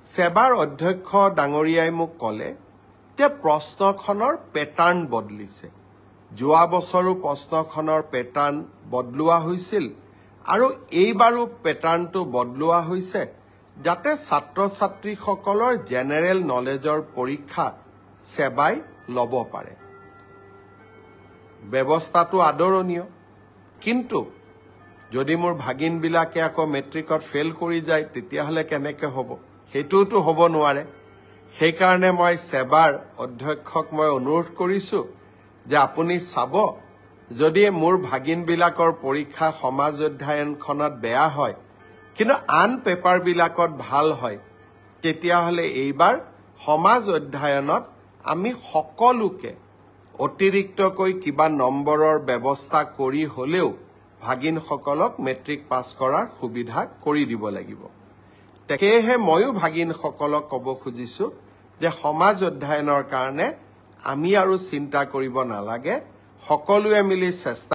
সেবাৰ অধ্যক্ষ ডাঙৰীয়াই মোক ক'লে যে প্ৰশ্নখনৰ পেটাৰ্ণ বদলিছে। যোৱা বছৰো প্ৰশ্নখনৰ পেটাৰ্ণ বদলোৱা হৈছিল আৰু এইবাৰো পেটাৰ্ণটো বদলোৱা হৈছে যাতে ছাত্ৰ ছাত্ৰীসকলৰ জেনেৰেল নলেজৰ পৰীক্ষা সেবাই ল'ব পাৰে। ব্যৱস্থাটো আদৰণীয়, কিন্তু যদি মোৰ ভাগিনবিলাকে আকৌ মেট্ৰিকত ফেইল কৰি যায় তেতিয়াহ'লে কেনেকৈ হ'ব? সেইটোতো হ'ব নোৱাৰে। সেইকাৰণে মই সেবাৰ অধ্যক্ষক মই অনুৰোধ কৰিছোঁ যে আপুনি চাব, যদি মোৰ ভাগিনবিলাকৰ পৰীক্ষা সমাজ অধ্যয়নখনত বেয়া হয় কিন্তু আন পেপাৰবিলাকত ভাল হয়, তেতিয়াহ'লে এইবাৰ সমাজ অধ্যয়নত আমি সকলোকে অতিৰিক্তকৈ কিবা নম্বৰৰ ব্যৱস্থা কৰি হ'লেও ভাগিনসকলক মেট্ৰিক পাছ কৰাৰ সুবিধা কৰি দিব লাগিব। সেয়েহে ময়ো ভাগিনসকলক ক'ব খুজিছোঁ যে সমাজ অধ্যয়নৰ কাৰণে আমি আৰু চিন্তা কৰিব নালাগে, সকলোৱে মিলি চেষ্টা